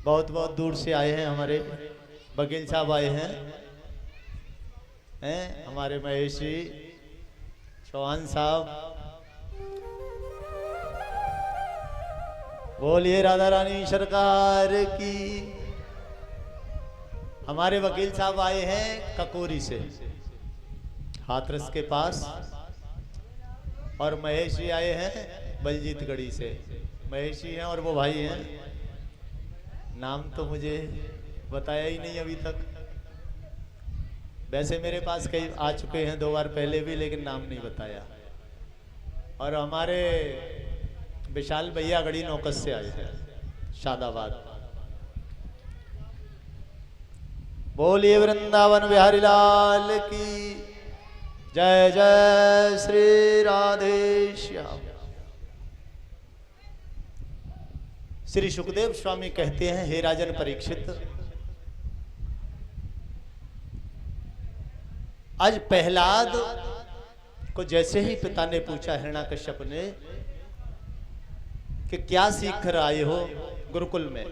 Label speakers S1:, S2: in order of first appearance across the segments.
S1: बहुत बहुत दूर से आए हैं हमारे वकील साहब आए हैं हमारे महेश जी चौहान साहब। बोलिए राधा रानी सरकार की। हमारे वकील साहब आए हैं ककोरी से, हाथरस के पास, और महेश जी आए हैं बलजीत गढ़ी से। महेश जी हैं और वो भाई हैं, नाम तो मुझे बताया ही नहीं अभी तक। वैसे मेरे पास कई आ चुके हैं 2 बार पहले भी, लेकिन नाम नहीं बताया। और हमारे विशाल भैया गढ़ी नौकस से आए हैं, शादाबाद। बोलिए वृंदावन बिहारी लाल की जय। जय श्री राधे श्याम। श्री सुखदेव स्वामी कहते हैं, हे राजन परीक्षित, आज प्रहलाद को जैसे ही पिता ने पूछा हिरण्याकश्यप ने कि क्या सीख कर आए हो गुरुकुल में,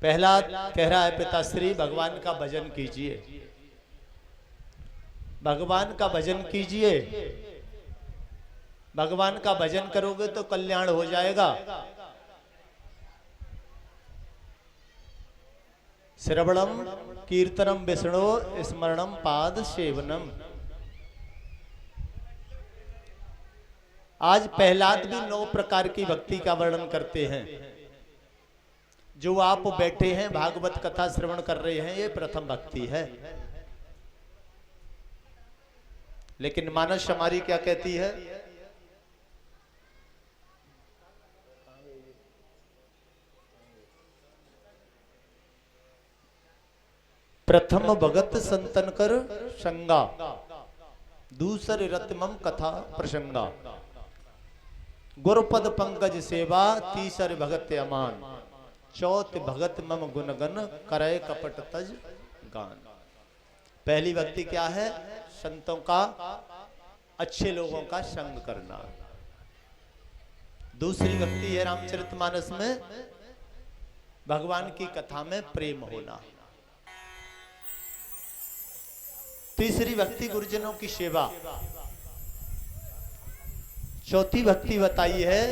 S1: प्रहलाद कह रहा है पिताश्री भगवान का भजन कीजिए, भगवान का भजन कीजिए, भगवान का भजन करोगे तो कल्याण हो जाएगा। श्रवणम कीर्तनम विष्णु स्मरणम पाद सेवनम। आज प्रहलाद भी 9 प्रकार की भक्ति का वर्णन करते हैं। जो आप बैठे हैं भागवत कथा श्रवण कर रहे हैं, ये प्रथम भक्ति है। लेकिन मानस हमारी क्या कहती है? प्रथम भगत संतन कर संगा, दूसरे रत्मम कथा प्रसंगा, गुरुपद पंकज सेवा, तीसर भगत अमान, चौथ भगत मम गुणगन, करय कपट तज गान। पहली भक्ति क्या है? संतों का, अच्छे लोगों का संग करना। दूसरी भक्ति है रामचरितमानस में भगवान की कथा में प्रेम होना। तीसरी भक्ति गुरुजनों की सेवा। चौथी भक्ति बताई है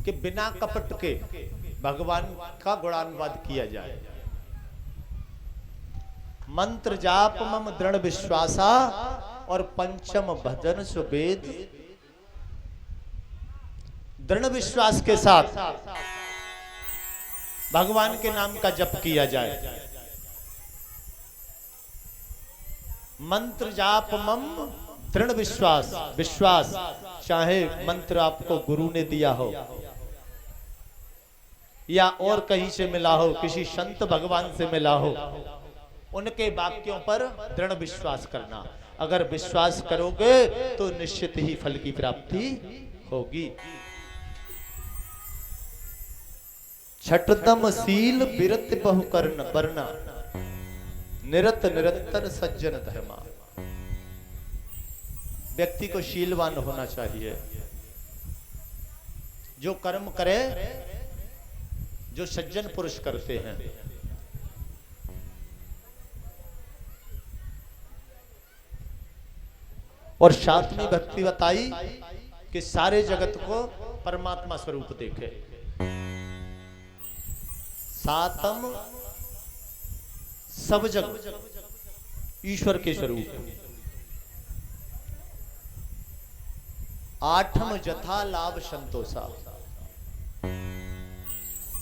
S1: कि बिना कपट के भगवान का गुणानुवाद किया जाए। मंत्र जाप मम दृढ़ विश्वासा, और पंचम भजन सुवेद। दृढ़ विश्वास के साथ भगवान के नाम का जप किया जाए। मंत्र जाप मम दृढ़ विश्वास, विश्वास चाहे मंत्र आपको गुरु ने दिया हो या और कहीं से मिला हो, किसी संत भगवान से मिला हो, उनके वाक्यों पर दृढ़ विश्वास करना। अगर विश्वास करोगे तो निश्चित ही फल की प्राप्ति होगी। छठदम शील विरत बहु कर्ण वरना, निरत निरंतर सज्जन धर्मा। व्यक्ति को शीलवान होना चाहिए, जो कर्म करे, जो सज्जन पुरुष करते हैं। और सातवीं भक्ति बताई कि सारे जगत को परमात्मा स्वरूप देखे। सातम सब जग ईश्वर के स्वरूप। आठम जथा लाभ संतोषा,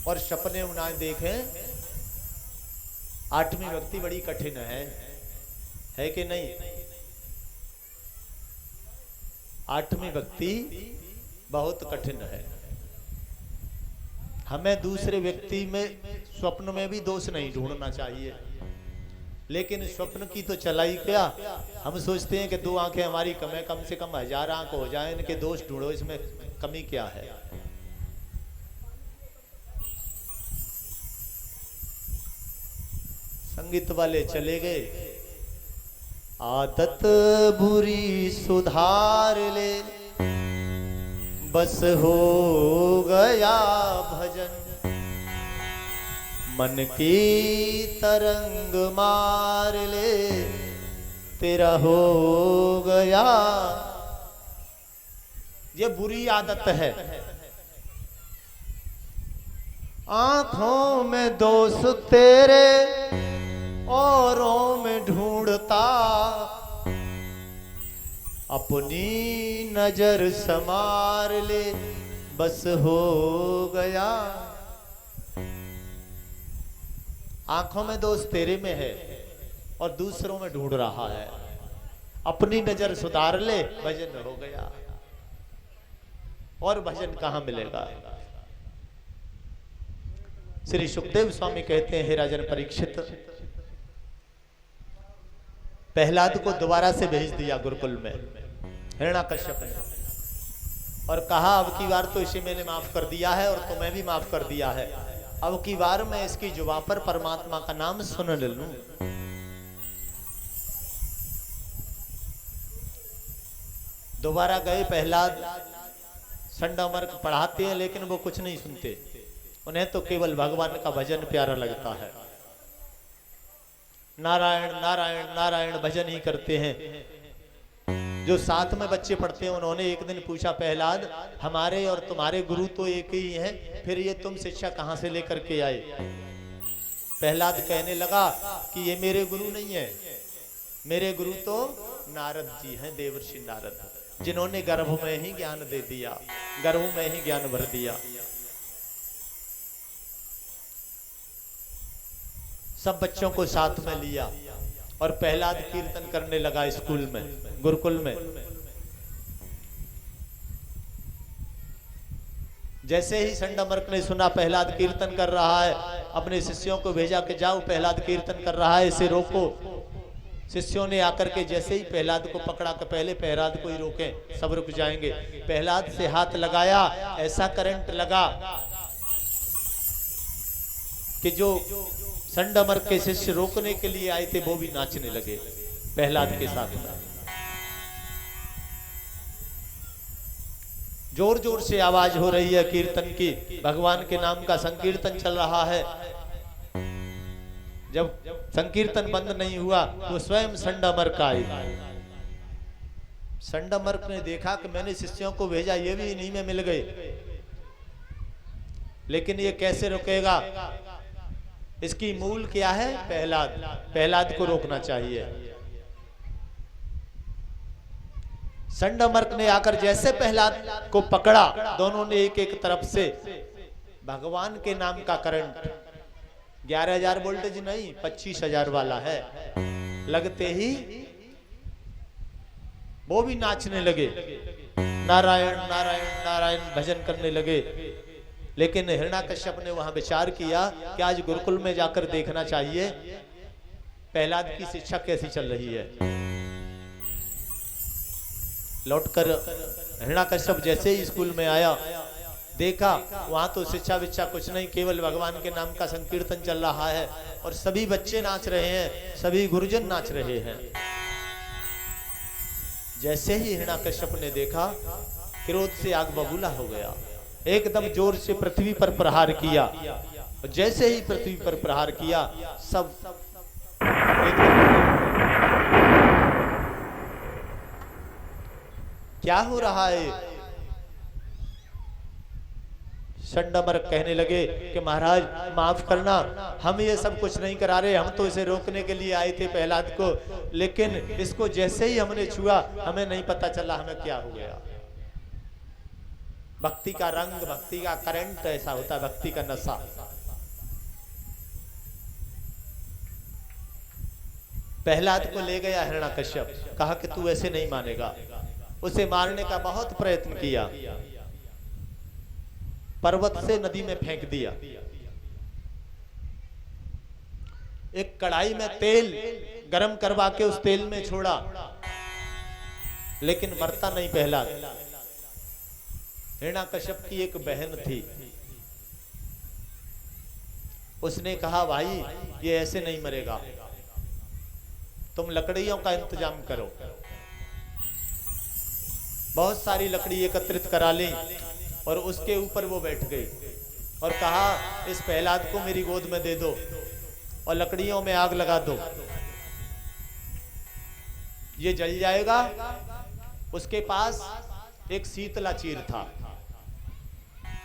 S1: और सपने उन्हें देखें। आठवीं भक्ति बड़ी कठिन है कि नहीं? आठवीं भक्ति बहुत कठिन है। हमें दूसरे व्यक्ति में, स्वप्न में भी दोष नहीं ढूंढना चाहिए, लेकिन स्वप्न की तो चलाई क्या। हम सोचते हैं कि 2 आंखें हमारी कम है, कम से कम 1000 आंख हो जाए, इनके दोष ढूंढो, इसमें कमी क्या है। संगीत वाले चले गए। आदत बुरी सुधार ले, बस हो गया भजन, मन की तरंग मार ले, तेरा हो गया। ये बुरी आदत है, आंखों में दोष तेरे औरों में ढूंढता, अपनी नजर संवार ले, बस हो गया। आंखों में दोष तेरे में है और दूसरों में ढूंढ रहा है, अपनी नजर सुधार ले, भजन हो गया। और भजन कहां मिलेगा? श्री सुखदेव स्वामी कहते हैं, हे राजन परीक्षित, प्रहलाद को दोबारा से भेज दिया गुरुकुल में हिरण्याकश्यप ने, और कहा अब की बार तो इसे मैंने माफ कर दिया है और तुम्हें भी माफ कर दिया है, अब की बार मैं इसकी जुबान पर परमात्मा का नाम सुन लूं। दोबारा गए प्रहलाद, संडामर्क पढ़ाते हैं लेकिन वो कुछ नहीं सुनते, उन्हें तो केवल भगवान का भजन प्यारा लगता है। नारायण नारायण नारायण भजन ही करते हैं। जो साथ में बच्चे पढ़ते हैं उन्होंने एक दिन पूछा, प्रहलाद हमारे और तुम्हारे गुरु तो एक ही हैं, फिर ये तुम शिक्षा कहां से लेकर के आए? प्रहलाद कहने लगा कि ये मेरे गुरु नहीं है, मेरे गुरु तो नारद जी हैं, देवर्षि नारद, जिन्होंने गर्भ में ही ज्ञान दे दिया, गर्भ में ही ज्ञान भर दिया। सब बच्चों को साथ में लिया और प्रहलाद कीर्तन करने लगा स्कूल में, गुरुकुल में। जैसे ही संडामर्क ने सुना प्रहलाद कीर्तन कर रहा है, अपने शिष्यों को भेजा कि जाओ प्रहलाद कीर्तन कर रहा है, इसे रोको। शिष्यों ने आकर के जैसे ही प्रहलाद को पकड़ा कि पहले प्रहलाद को ही रोकें, सब रुक जाएंगे। प्रहलाद से हाथ लगाया, ऐसा करंट लगा कि जो संडामर्क के शिष्य रोकने के लिए आए थे वो भी नाचने लगे प्रहलाद के साथ में। जोर जोर से आवाज हो रही है कीर्तन की, भगवान के नाम का संकीर्तन चल रहा है। जब संकीर्तन बंद नहीं हुआ तो स्वयं संडामर्क आए। संडामर्क ने देखा कि मैंने शिष्यों को भेजा, ये भी इन्हीं में मिल गए, लेकिन ये कैसे रुकेगा? इसकी मूल क्या है? प्रहलाद, प्रहलाद को रोकना चाहिए। संडामर्क ने आकर जैसे प्रहलाद को पकड़ा, दोनों ने एक एक तरफ से भगवान के नाम का करंट, 11,000 वोल्टेज नहीं 25,000 वाला है, लगते ही वो भी नाचने लगे, नारायण नारायण नारायण भजन करने लगे। लेकिन हिरण्याकश्यप ने वहां विचार किया कि आज गुरुकुल में जाकर देखना चाहिए प्रहलाद की शिक्षा कैसी चल रही है। लौटकर हिरण्याकश्यप जैसे ही स्कूल में आया, देखा वहां तो शिक्षा विक्षा कुछ नहीं, केवल भगवान के नाम का संकीर्तन चल रहा है और सभी बच्चे नाच रहे हैं, सभी गुरुजन नाच रहे हैं। जैसे ही हिरण्याकश्यप ने देखा, क्रोध से आग बबूला हो गया, एकदम जोर से पृथ्वी पर प्रहार किया। जैसे ही पृथ्वी पर प्रहार किया, सब क्या हो रहा है? संडामर्क कहने लगे कि महाराज माफ करना, हम ये सब कुछ नहीं करा रहे, हम तो इसे रोकने के लिए आए थे प्रहलाद को, लेकिन इसको जैसे ही हमने छुआ हमें नहीं पता चला हमें क्या हो गया। भक्ति का रंग, भक्ति का करंट ऐसा होता है, भक्ति का नशा। प्रहलाद को ले गया हिरण्याकश्यप, कहा कि तू ऐसे नहीं मानेगा। उसे मारने का बहुत प्रयत्न किया, पर्वत से नदी में फेंक दिया। एक कढ़ाई में तेल गरम करवा के उस तेल में छोड़ा, लेकिन मरता नहीं प्रहलाद। हिरण्याकश्यप की एक बहन थी, उसने कहा भाई ये ऐसे नहीं मरेगा, तुम लकड़ियों का इंतजाम करो। बहुत सारी लकड़ी एकत्रित करा ली और उसके ऊपर वो बैठ गई और कहा इस प्रहलाद को मेरी गोद में दे दो और लकड़ियों में आग लगा दो, ये जल जाएगा। उसके पास एक शीतला चीर था।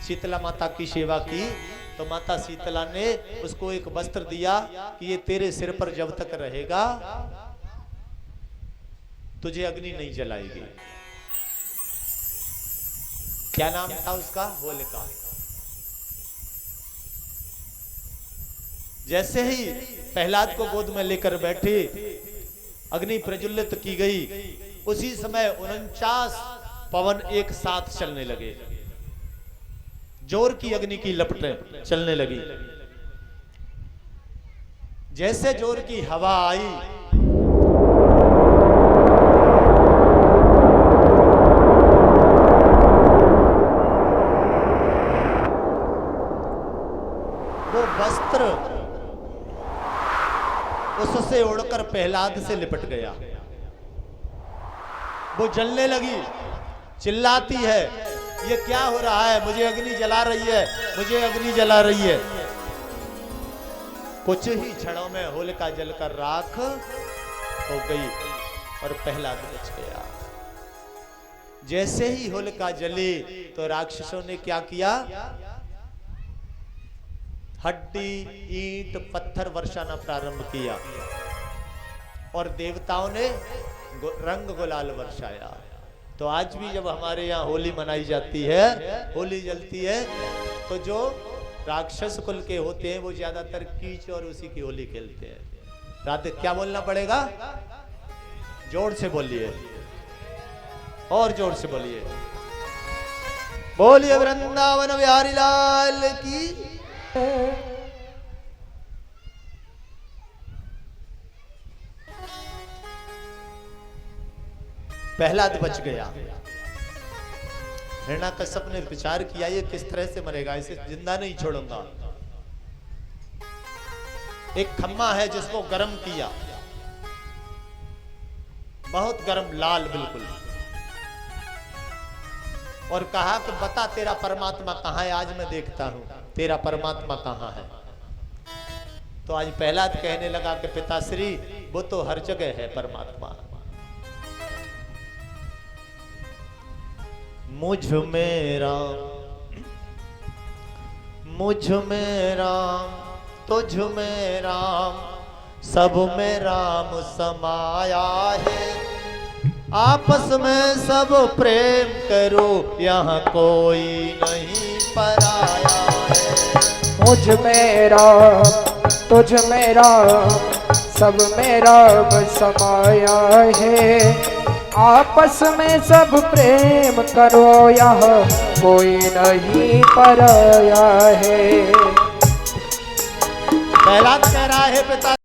S1: शीतला माता की सेवा की तो माता शीतला ने उसको एक वस्त्र दिया कि ये तेरे सिर पर जब तक रहेगा तुझे अग्नि नहीं जलाएगी। क्या नाम था उसका? होलिका। जैसे ही प्रहलाद को गोद में लेकर बैठी, अग्नि प्रज्वलित की गई, उसी समय 49 पवन एक साथ चलने लगे। जोर की अग्नि की लपटें चलने लगी। जैसे जोर की हवा आई, वो वस्त्र उससे उड़कर प्रहलाद से लिपट गया। वो जलने लगी, चिल्लाती है ये क्या हो रहा है, मुझे अग्नि जला रही है, मुझे अग्नि जला रही है। कुछ ही क्षणों में होलिका जलकर राख हो गई और प्रहलाद बच गया। जैसे ही होलिका जली तो राक्षसों ने क्या किया? हड्डी ईंट पत्थर बरसाना प्रारंभ किया और देवताओं ने रंग गुलाल बरसाया। तो आज भी जब हमारे यहाँ होली मनाई जाती है, होली जलती है, तो जो राक्षस कुल के होते हैं वो ज्यादातर कीच और उसी की होली खेलते हैं। रात क्या बोलना पड़ेगा? जोर से बोलिए, और जोर से बोलिए, बोलिए वृंदावन बिहारी लाल की। प्रहलाद बच गया। हिरण्याकश्यप ने विचार किया ये किस तरह से मरेगा, इसे जिंदा नहीं छोड़ूंगा। एक खम्मा है जिसको गर्म किया, बहुत गर्म, लाल बिल्कुल, और कहा कि बता तेरा परमात्मा कहां है, आज मैं देखता हूं तेरा परमात्मा कहां है। तो आज प्रहलाद कहने लगा कि पिताश्री वो तो हर जगह है परमात्मा। मुझ में राम, मुझ में राम, तुझ में राम, सब में राम समाया है। आपस में सब प्रेम करो, यहाँ कोई नहीं पराया है।
S2: मुझ में राम, तुझ में राम, सब में राम समाया है। आपस में सब प्रेम करो, यह कोई नहीं पराया है।
S1: प्रहलाद कह रहा है पिता